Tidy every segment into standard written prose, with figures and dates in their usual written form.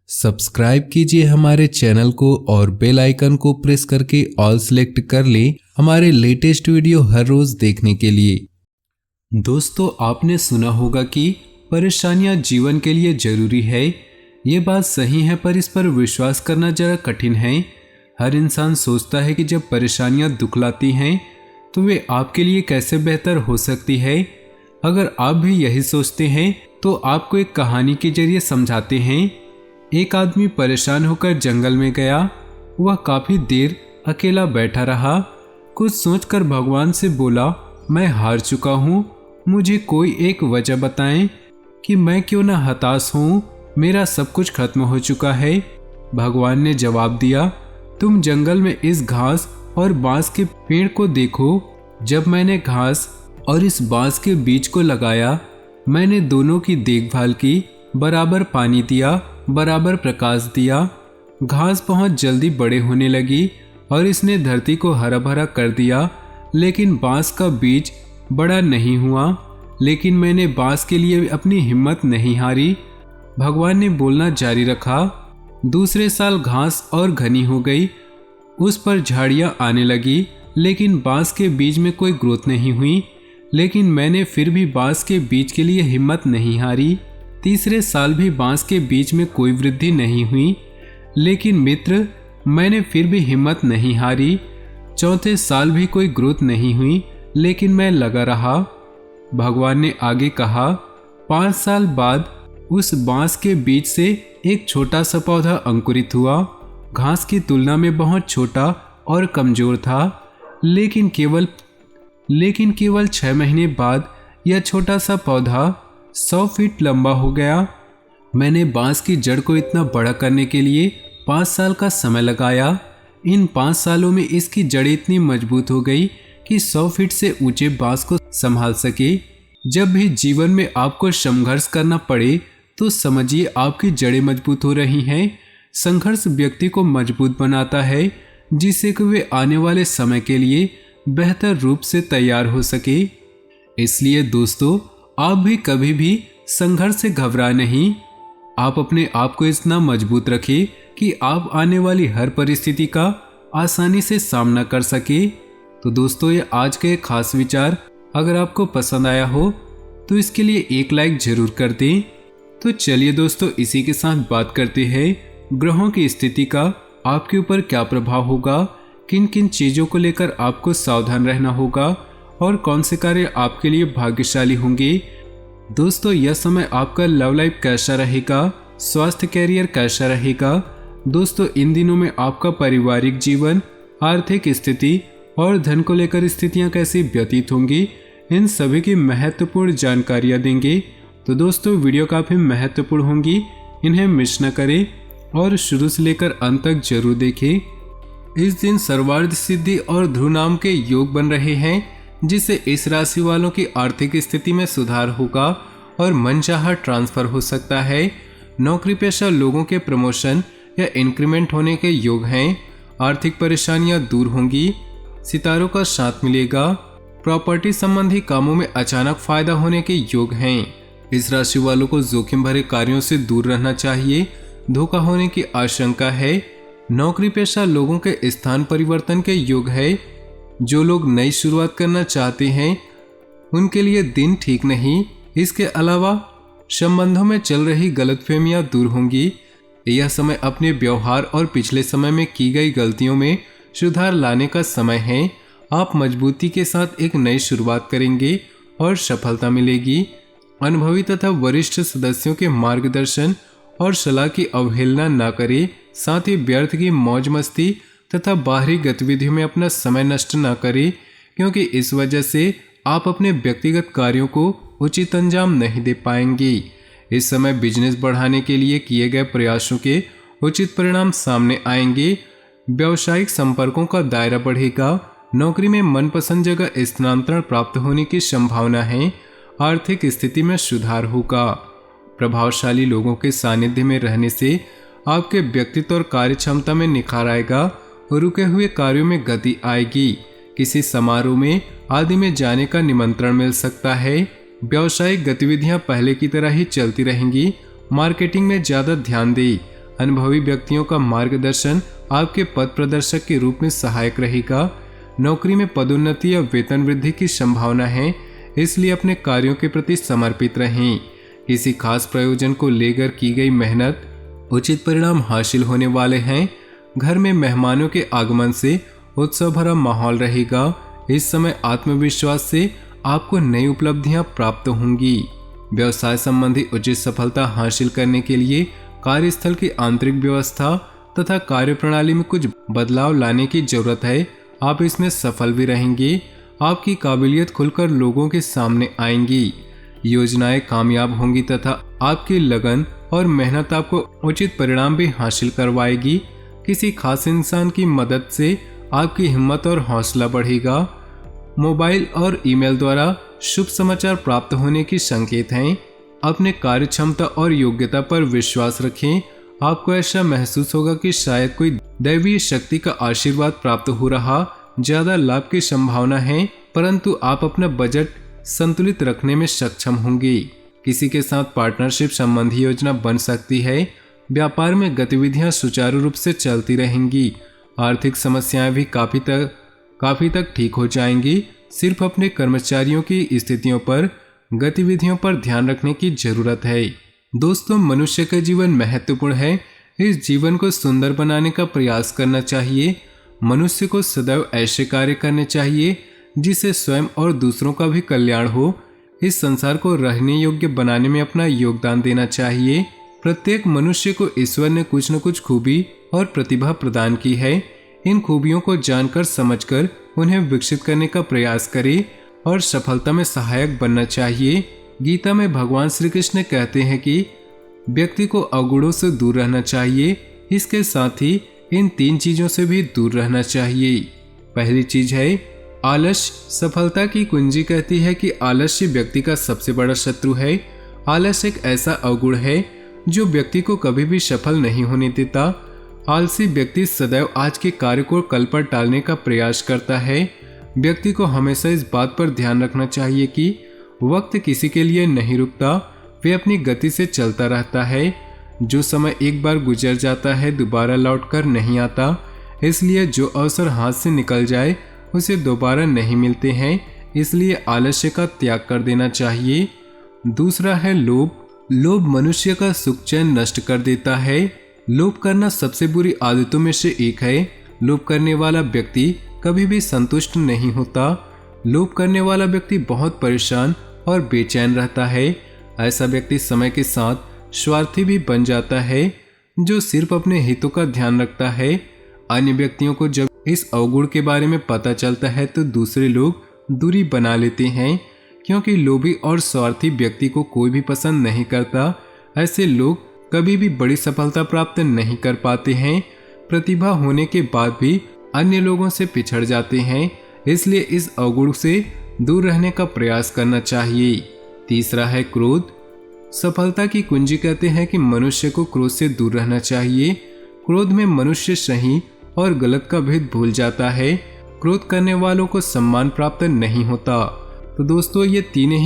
Subscribe कीजिए हमारे channel को और बेल आइकन को प्रेस करके ऑल सेलेक्ट कर लें हमारे लेटेस्ट वीडियो हर रोज देखने के लिए। दोस्तों, आपने सुना होगा कि परेशानियां जीवन के लिए जरूरी है। ये बात सही है, पर इस पर विश्वास करना जरा कठिन है। हर इंसान सोचता है कि जब परेशानियां दुख लाती हैं तो वे आपके लिए कैसे बेहतर हो सकती है। अगर आप भी यही सोचते हैं तो आपको एक कहानी के जरिए समझाते हैं। एक आदमी परेशान होकर जंगल में गया। वह काफी देर अकेला बैठा रहा। कुछ सोचकर भगवान से बोला, मैं हार चुका हूँ, मुझे कोई एक वजह बताएं कि मैं क्यों ना हताश हूँ। मेरा सब कुछ खत्म हो चुका है। भगवान ने जवाब दिया, तुम जंगल में इस घास और बांस के पेड़ को देखो। जब मैंने घास और इस बांस के बीज को लगाया, मैंने दोनों की देखभाल की, बराबर पानी दिया, बराबर प्रकाश दिया। घास बहुत जल्दी बड़े होने लगी और इसने धरती को हरा भरा कर दिया। लेकिन बांस का बीज बड़ा नहीं हुआ। लेकिन मैंने बांस के लिए अपनी हिम्मत नहीं हारी। भगवान ने बोलना जारी रखा। दूसरे साल घास और घनी हो गई, उस पर झाड़ियां आने लगी, लेकिन बांस के बीज में कोई ग्रोथ नहीं हुई। लेकिन मैंने फिर भी बांस के बीज के लिए हिम्मत नहीं हारी। तीसरे साल भी बांस के बीज में कोई वृद्धि नहीं हुई। लेकिन मित्र, मैंने फिर भी हिम्मत नहीं हारी। चौथे साल भी कोई ग्रोथ नहीं हुई, लेकिन मैं लगा रहा। भगवान ने आगे कहा, 5 साल बाद उस बांस के बीज से एक छोटा सा पौधा अंकुरित हुआ। घास की तुलना में बहुत छोटा और कमजोर था। लेकिन केवल 6 महीने बाद यह छोटा सा पौधा 100 फीट लंबा हो गया। मैंने बांस की जड़ को इतना बड़ा करने के लिए 5 साल का समय लगाया। इन 5 सालों में इसकी जड़ें इतनी मजबूत हो गई कि 100 फीट से ऊंचे बांस को संभाल सके। जब भी जीवन में आपको संघर्ष करना पड़े तो समझिए आपकी जड़ें मजबूत हो रही हैं। संघर्ष व्यक्ति को मजबूत बनाता है, जिससे कि वे आने वाले समय के लिए बेहतर रूप से तैयार हो सके। इसलिए दोस्तों, आप भी कभी भी संघर्ष से घबराएं नहीं। आप अपने आप को इतना मजबूत रखें कि आप आने वाली हर परिस्थिति का आसानी से सामना कर सके। तो दोस्तों, ये आज के खास विचार अगर आपको पसंद आया हो तो इसके लिए एक लाइक जरूर कर दें। तो चलिए दोस्तों, इसी के साथ बात करते हैं ग्रहों की स्थिति का आपके ऊपर क्या प्रभाव होगा, किन किन चीजों को लेकर आपको सावधान रहना होगा और कौन से कार्य आपके लिए भाग्यशाली होंगे। दोस्तों, यह समय आपका लव लाइफ कैसा रहेगा, स्वास्थ्य कैरियर कैसा रहेगा। दोस्तों, इन दिनों में आपका पारिवारिक जीवन, आर्थिक स्थिति और धन को लेकर स्थितियां कैसी व्यतीत होंगी, इन सभी की महत्वपूर्ण जानकारियां देंगे। तो दोस्तों, वीडियो काफी महत्वपूर्ण होंगी, इन्हें मिस न करें और शुरू से लेकर अंत तक जरूर देखें। इस दिन सर्वार्थ सिद्धि और ध्रुव नाम के योग बन रहे हैं, जिससे इस राशि वालों की आर्थिक स्थिति में सुधार होगा और मनचाहा ट्रांसफर हो सकता है। नौकरी पेशा लोगों के प्रमोशन या इंक्रीमेंट होने के योग हैं। आर्थिक परेशानियां दूर होंगी। सितारों का साथ मिलेगा। प्रॉपर्टी संबंधी कामों में अचानक फायदा होने के योग हैं। इस राशि वालों को जोखिम भरे कार्यों से दूर रहना चाहिए, धोखा होने की आशंका है। नौकरी पेशा लोगों के स्थान परिवर्तन के योग है। जो लोग नई शुरुआत करना चाहते हैं उनके लिए दिन ठीक नहीं। इसके अलावा संबंधों में चल रही गलतफहमियां दूर होंगी। यह समय अपने व्यवहार और पिछले समय में की गई गलतियों में सुधार लाने का समय है। आप मजबूती के साथ एक नई शुरुआत करेंगे और सफलता मिलेगी। अनुभवी तथा वरिष्ठ सदस्यों के मार्गदर्शन और सलाह की अवहेलना न करें। साथ ही व्यर्थ की मौज मस्ती तथा बाहरी गतिविधियों में अपना समय नष्ट न करें, क्योंकि इस वजह से आप अपने व्यक्तिगत कार्यों को उचित अंजाम नहीं दे पाएंगे। इस समय बिजनेस बढ़ाने के लिए किए गए प्रयासों के उचित परिणाम सामने आएंगे। व्यावसायिक संपर्कों का दायरा बढ़ेगा। नौकरी में मनपसंद जगह स्थानांतरण प्राप्त होने की संभावना है। आर्थिक स्थिति में सुधार होगा। प्रभावशाली लोगों के सानिध्य में रहने से आपके व्यक्तित्व और कार्य क्षमता में निखार आएगा। रुके हुए कार्यों में गति आएगी। किसी समारोह में आदि में जाने का निमंत्रण मिल सकता है। व्यावसायिक गतिविधियां पहले की तरह ही चलती रहेंगी। मार्केटिंग में ज्यादा ध्यान दें। अनुभवी व्यक्तियों का मार्गदर्शन आपके पद प्रदर्शक के रूप में सहायक रहेगा। नौकरी में पदोन्नति या वेतन वृद्धि की संभावना है, इसलिए अपने कार्यों के प्रति समर्पित रहें। किसी खास प्रयोजन को लेकर की गई मेहनत उचित परिणाम हासिल होने वाले हैं। घर में मेहमानों के आगमन से उत्सव भरा माहौल रहेगा। इस समय आत्मविश्वास से आपको नई उपलब्धियां प्राप्त होंगी। व्यवसाय संबंधी उचित सफलता हासिल करने के लिए कार्यस्थल की आंतरिक व्यवस्था तथा कार्यप्रणाली में कुछ बदलाव लाने की जरूरत है। आप इसमें सफल भी रहेंगे। आपकी काबिलियत खुलकर लोगों के सामने आएंगी। योजनाएं कामयाब होंगी तथा आपकी लगन और मेहनत आपको उचित परिणाम भी हासिल करवाएगी। किसी खास इंसान की मदद से आपकी हिम्मत और हौसला बढ़ेगा। मोबाइल और ईमेल द्वारा शुभ समाचार प्राप्त होने की संकेत हैं। अपने कार्य क्षमता और योग्यता पर विश्वास रखें। आपको ऐसा महसूस होगा कि शायद कोई दैवीय शक्ति का आशीर्वाद प्राप्त हो रहा। ज्यादा लाभ की संभावना है, परंतु आप अपना बजट संतुलित रखने में सक्षम होंगे। किसी के साथ पार्टनरशिप संबंधी योजना बन सकती है। व्यापार में गतिविधियां सुचारू रूप से चलती रहेंगी। आर्थिक समस्याएं भी काफी तक ठीक हो जाएंगी। सिर्फ अपने कर्मचारियों की स्थितियों पर गतिविधियों पर ध्यान रखने की जरूरत है। दोस्तों, मनुष्य का जीवन महत्वपूर्ण है। इस जीवन को सुंदर बनाने का प्रयास करना चाहिए। मनुष्य को सदैव ऐसे कार्य करने चाहिए जिससे स्वयं और दूसरों का भी कल्याण हो। इस संसार को रहने योग्य बनाने में अपना योगदान देना चाहिए। प्रत्येक मनुष्य को ईश्वर ने कुछ न कुछ खूबी और प्रतिभा प्रदान की है। इन खूबियों को जानकर समझकर उन्हें विकसित करने का प्रयास करें और सफलता में सहायक बनना चाहिए। गीता में भगवान श्री कृष्ण कहते हैं कि व्यक्ति को अवगुणों से दूर रहना चाहिए। इसके साथ ही इन 3 चीजों से भी दूर रहना चाहिए। पहली चीज है आलस्य। सफलता की कुंजी कहती है कि आलस्य व्यक्ति का सबसे बड़ा शत्रु है। आलस्य एक ऐसा अवगुण है जो व्यक्ति को कभी भी सफल नहीं होने देता। आलसी व्यक्ति सदैव आज के कार्य को कल पर टालने का प्रयास करता है। व्यक्ति को हमेशा इस बात पर ध्यान रखना चाहिए कि वक्त किसी के लिए नहीं रुकता, वे अपनी गति से चलता रहता है। जो समय एक बार गुजर जाता है दोबारा लौट कर नहीं आता, इसलिए जो अवसर हाथ से निकल जाए उसे दोबारा नहीं मिलते हैं। इसलिए आलस्य का त्याग कर देना चाहिए। दूसरा है लोभ। लोभ मनुष्य का सुख चैन नष्ट कर देता है। लोभ करना सबसे बुरी आदतों में से एक है। लोभ करने वाला व्यक्ति कभी भी संतुष्ट नहीं होता। लोभ करने वाला व्यक्ति बहुत परेशान और बेचैन रहता है। ऐसा व्यक्ति समय के साथ स्वार्थी भी बन जाता है, जो सिर्फ अपने हितों का ध्यान रखता है। अन्य व्यक्तियों को जब इस अवगुण के बारे में पता चलता है तो दूसरे लोग दूरी बना लेते हैं, क्योंकि लोभी और स्वार्थी व्यक्ति को कोई भी पसंद नहीं करता। ऐसे लोग कभी भी बड़ी सफलता प्राप्त नहीं कर पाते हैं। प्रतिभा होने के बाद भी अन्य लोगों से पिछड़ जाते हैं। इसलिए इस अवगुण से दूर रहने का प्रयास करना चाहिए। तीसरा है क्रोध। सफलता की कुंजी कहते हैं कि मनुष्य को क्रोध से दूर रहना चाहिए। क्रोध में मनुष्य सही और गलत का भेद भूल जाता है। क्रोध करने वालों को सम्मान प्राप्त नहीं होता। तो दोस्तों ये तीनों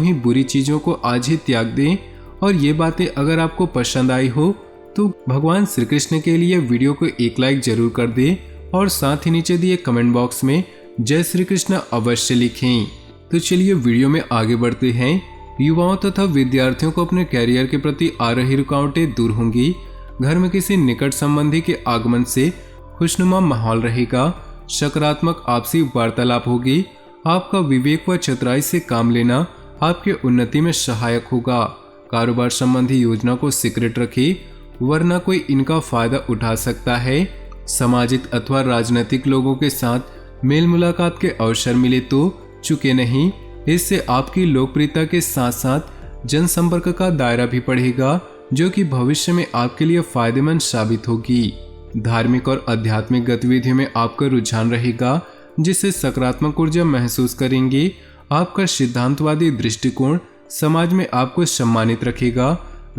ही बुरी चीजों को आज ही त्याग दें। और ये बातें अगर आपको पसंद आई हो तो भगवान श्री कृष्ण के लिए वीडियो को एक लाइक जरूर कर दें और साथ ही नीचे दिए कमेंट बॉक्स में जय श्री कृष्ण अवश्य लिखें। तो चलिए वीडियो में आगे बढ़ते हैं। युवाओं तथा विद्यार्थियों को अपने कैरियर के प्रति आ रही रुकावटें दूर होंगी। घर में किसी निकट संबंधी के आगमन से खुशनुमा माहौल रहेगा। सकारात्मक आपसी वार्तालाप होगी। आपका विवेक व चतुराई से काम लेना आपके उन्नति में सहायक होगा। कारोबार संबंधी योजना को सीक्रेट रखें, वरना कोई इनका फायदा उठा सकता है। सामाजिक अथवा राजनीतिक लोगों के साथ मेल मुलाकात के अवसर मिले तो चुके नहीं। इससे आपकी लोकप्रियता के साथ साथ जनसंपर्क का दायरा भी बढ़ेगा, जो कि भविष्य में आपके लिए फायदेमंद साबित होगी। धार्मिक और आध्यात्मिक गतिविधियों में आपका रुझान रहेगा, जिससे सकारात्मक ऊर्जा महसूस करेंगे। आपका सिद्धांतवादी दृष्टिकोण समाज में आपको सम्मानित रखेगा।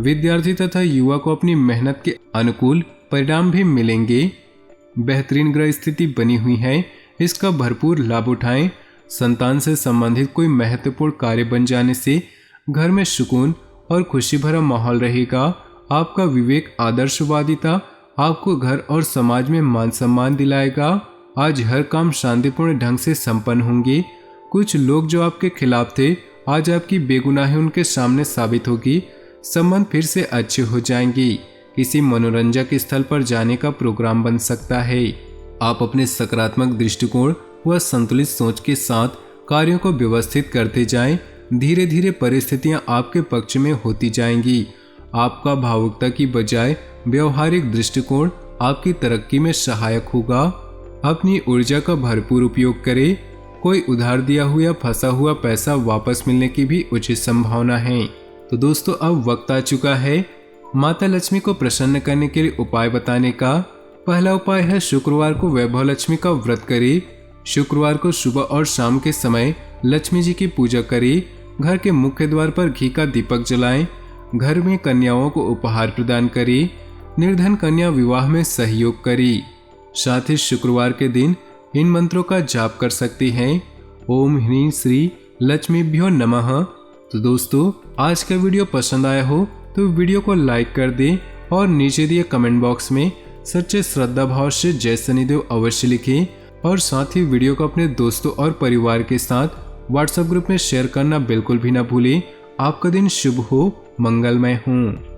विद्यार्थी तथा युवा को अपनी मेहनत के अनुकूल परिणाम भी मिलेंगे। बेहतरीन ग्रह स्थिति बनी हुई है, इसका भरपूर लाभ उठाएं। संतान से संबंधित कोई महत्वपूर्ण कार्य बन जाने से घर में सुकून और खुशी भरा माहौल रहेगा। आपका विवेक आदर्शवादिता आपको घर और समाज में मान सम्मान दिलाएगा। आज हर काम शांतिपूर्ण ढंग से संपन्न होंगे। कुछ लोग जो आपके खिलाफ थे, आज आपकी बेगुनाही उनके सामने साबित होगी। संबंध फिर से अच्छे हो जाएंगे। किसी मनोरंजक स्थल पर जाने का प्रोग्राम बन सकता है। आप अपने सकारात्मक दृष्टिकोण व संतुलित सोच के साथ कार्यों को व्यवस्थित करते जाएं। धीरे धीरे परिस्थितियां आपके पक्ष में होती जाएंगी। आपका भावुकता की बजाय व्यवहारिक दृष्टिकोण आपकी तरक्की में सहायक होगा। अपनी ऊर्जा का भरपूर उपयोग करें। कोई उधार दिया हुआ या फंसा हुआ पैसा वापस मिलने की भी उचित संभावना है। तो दोस्तों, अब वक्त आ चुका है माता लक्ष्मी को प्रसन्न करने के लिए उपाय बताने का। पहला उपाय है शुक्रवार को वैभव लक्ष्मी का व्रत करें। शुक्रवार को सुबह और शाम के समय लक्ष्मी जी की पूजा करें। घर के मुख्य द्वार पर घी का दीपक जलाएं। घर में कन्याओं को उपहार प्रदान करें। निर्धन कन्या विवाह में सहयोग करें। साथ ही शुक्रवार के दिन इन मंत्रों का जाप कर सकते हैं। ओम ह्रीं श्री लक्ष्मीभ्यो नमः। तो दोस्तों, आज का वीडियो पसंद आया हो तो वीडियो को लाइक कर दें और नीचे दिए कमेंट बॉक्स में सच्चे श्रद्धा भाव से जय शनिदेव अवश्य लिखें। और साथ ही वीडियो को अपने दोस्तों और परिवार के साथ व्हाट्सएप ग्रुप में शेयर करना बिल्कुल भी ना भूलें। आपका दिन शुभ हो, मंगलमय हो।